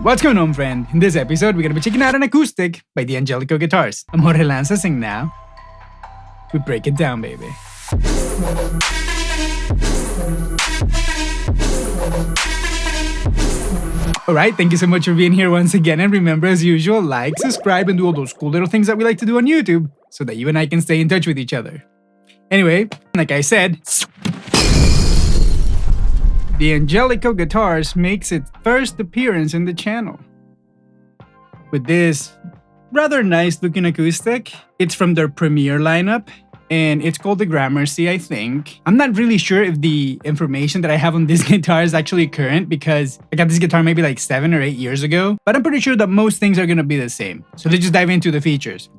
What's going on, friend? In this episode, we're gonna be checking out an acoustic by the Angelico Guitars. I'm Jorge Lanza sing now. We break it down, baby. Alright, thank you so much for being here once again, and remember, as usual, like, subscribe, and do all those cool little things that we like to do on YouTube so that you and I can stay in touch with each other. Anyway, like I said, the Angelico Guitars makes its first appearance in the channel with this rather nice looking acoustic. It's from their premiere lineup and it's called the Gramercy, I think. I'm not really sure if the information that I have on this guitar is actually current because I got this guitar maybe like 7 or 8 years ago, but I'm pretty sure that most things are gonna be the same. So let's just dive into the features.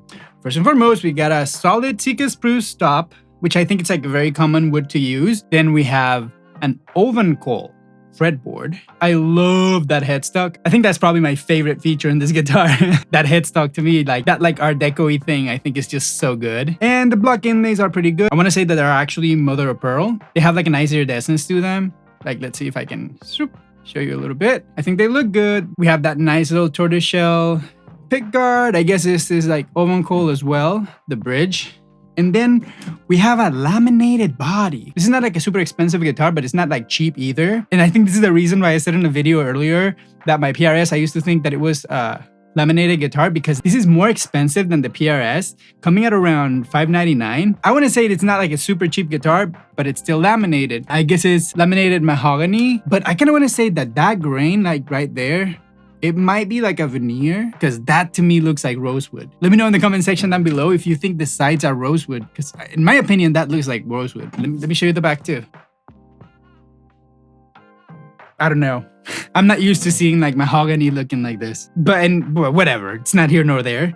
First and foremost, we got a solid Sika spruce stop, which I think it's like a very common wood to use. Then we have an oven coil fretboard. I love that headstock. I think that's probably my favorite feature in this guitar. That headstock to me, like that Art Deco-y thing, I think is just so good. And the block inlays are pretty good. I want to say that they're actually mother of pearl. They have like a nice iridescence to them. Like, let's see if I can show you a little bit. I think they look good. We have that nice little tortoiseshell pickguard. I guess this is like oven coil as well, the bridge. And then we have a laminated body. This is not like a super expensive guitar, but it's not like cheap either. And I think this is the reason why I said in a video earlier that my PRS, I used to think that it was a laminated guitar because this is more expensive than the PRS, coming at around $599. I wouldn't say it's not like a super cheap guitar, but it's still laminated. I guess it's laminated mahogany, but I kind of want to say that that grain, like right there, it might be like a veneer because that to me looks like rosewood. Let me know in the comment section down below if you think the sides are rosewood because in my opinion, that looks like rosewood. Let me show you the back too. I don't know. I'm not used to seeing like mahogany looking like this, but whatever. It's not here nor there.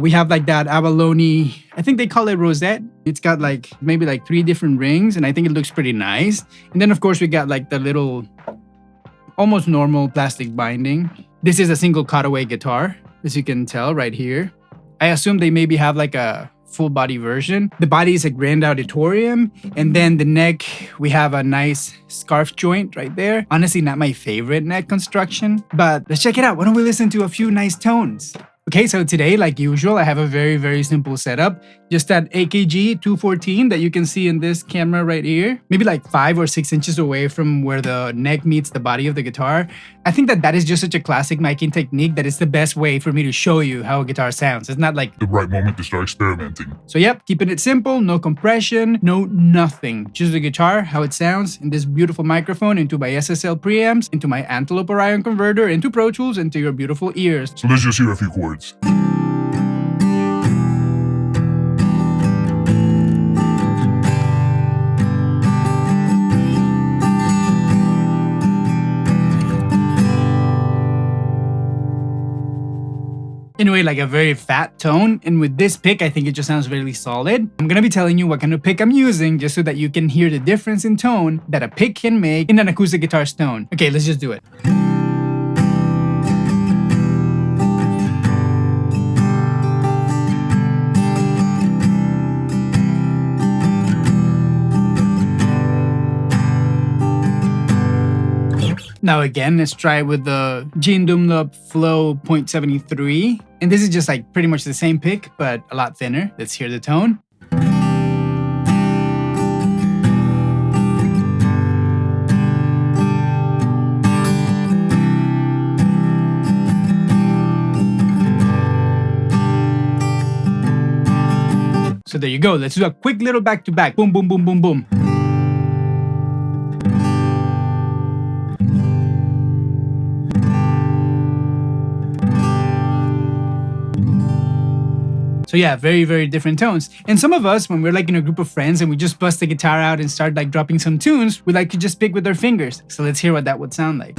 We have like that abalone, I think they call it rosette. It's got like maybe like 3 different rings and I think it looks pretty nice. And then of course we got like the little almost normal plastic binding. This is a single cutaway guitar, as you can tell right here. I assume they maybe have like a full body version. The body is a grand auditorium, and then the neck, we have a nice scarf joint right there. Honestly, not my favorite neck construction, but let's check it out. Why don't we listen to a few nice tones? Okay, so today, like usual, I have a very simple setup. Just that AKG 214 that you can see in this camera right here. Maybe like 5 or 6 inches away from where the neck meets the body of the guitar. I think that that is just such a classic miking technique that it's the best way for me to show you how a guitar sounds. It's not like the right moment to start experimenting. So yep, keeping it simple, no compression, no nothing. Just the guitar, how it sounds, in this beautiful microphone, into my SSL preamps, into my Antelope Orion converter, into Pro Tools, into your beautiful ears. So let's just hear a few chords. Anyway, like a very fat tone, and with this pick, I think it just sounds really solid. I'm gonna be telling you what kind of pick I'm using just so that you can hear the difference in tone that a pick can make in an acoustic guitar's tone. Okay, let's just do it. Now again, let's try with the Gene Dunlop Flow 0.73. And this is just like pretty much the same pick, but a lot thinner. Let's hear the tone. So there you go. Let's do a quick little back-to-back. Boom, boom, boom, boom, boom. So yeah, very different tones. And some of us, when we're like in a group of friends and we just bust the guitar out and start like dropping some tunes, we like to just pick with our fingers. So let's hear what that would sound like.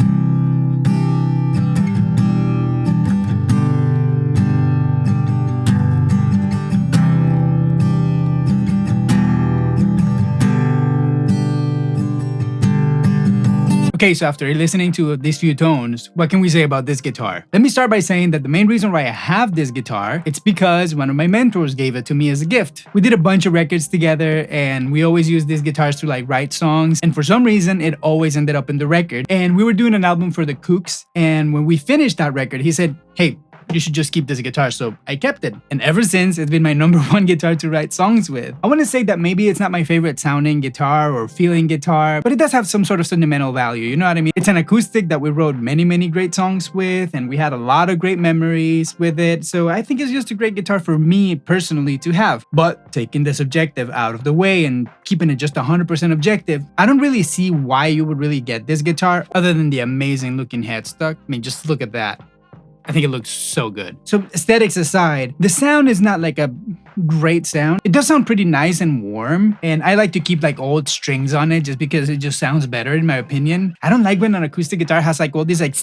Okay, so after listening to these few tones, what can we say about this guitar? Let me start by saying that the main reason why I have this guitar, it's because one of my mentors gave it to me as a gift. We did a bunch of records together and we always used these guitars to like write songs, and for some reason it always ended up in the record. And we were doing an album for the Kooks, and when we finished that record, he said, hey, you should just keep this guitar, so I kept it. And ever since, it's been my #1 guitar to write songs with. I want to say that maybe it's not my favorite sounding guitar or feeling guitar, but it does have some sort of sentimental value, you know what I mean? It's an acoustic that we wrote many great songs with, and we had a lot of great memories with it, so I think it's just a great guitar for me personally to have. But taking the subjective out of the way and keeping it just 100% objective, I don't really see why you would really get this guitar other than the amazing looking headstock. I mean, just look at that. I think it looks so good. So aesthetics aside, the sound is not like a great sound. It does sound pretty nice and warm, and I like to keep like old strings on it just because it just sounds better in my opinion. I don't like when an acoustic guitar has like all these like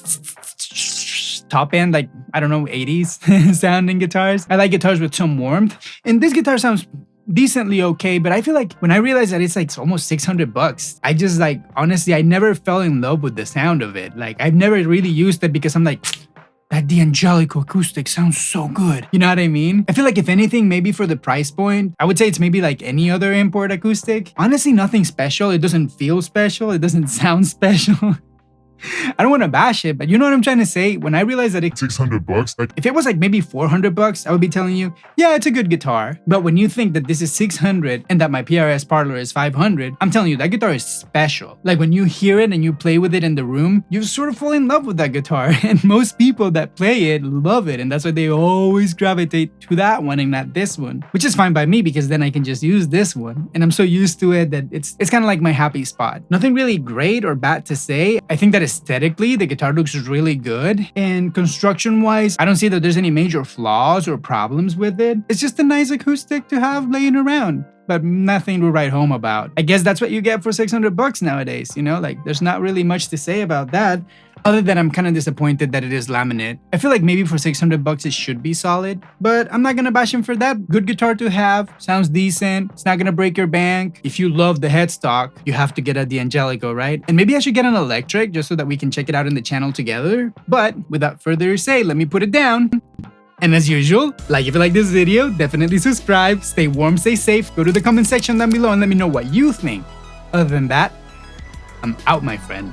top end, like, I don't know, 80s sounding guitars. I like guitars with some warmth, and this guitar sounds decently okay, but I feel like when I realized that it's like almost $600, I just like, honestly, I never fell in love with the sound of it. Like, I've never really used it because I'm like, that D'Angelico acoustic sounds so good. You know what I mean? I feel like if anything, maybe for the price point, I would say it's maybe like any other import acoustic. Honestly, nothing special. It doesn't feel special. It doesn't sound special. I don't want to bash it, but you know what I'm trying to say? When I realized that it's $600, like, if it was like maybe $400, I would be telling you, yeah, it's a good guitar. But when you think that this is $600 and that my PRS Parlor is $500, I'm telling you, that guitar is special. Like when you hear it and you play with it in the room, you sort of fall in love with that guitar. And most people that play it love it. And that's why they always gravitate to that one and not this one, which is fine by me because then I can just use this one. And I'm so used to it that it's kind of like my happy spot. Nothing really great or bad to say. I think that aesthetically, the guitar looks really good, and construction-wise, I don't see that there's any major flaws or problems with it. It's just a nice acoustic to have laying around, but nothing to write home about. I guess that's what you get for $600 nowadays, you know? Like, there's not really much to say about that, other than I'm kind of disappointed that it is laminate. I feel like maybe for $600 it should be solid, but I'm not gonna bash him for that. Good guitar to have, sounds decent, it's not gonna break your bank. If you love the headstock, you have to get a D'Angelico, right? And maybe I should get an electric just so that we can check it out in the channel together. But without further ado, let me put it down. And as usual, like if you like this video, definitely subscribe, stay warm, stay safe, go to the comment section down below and let me know what you think. Other than that, I'm out, my friend.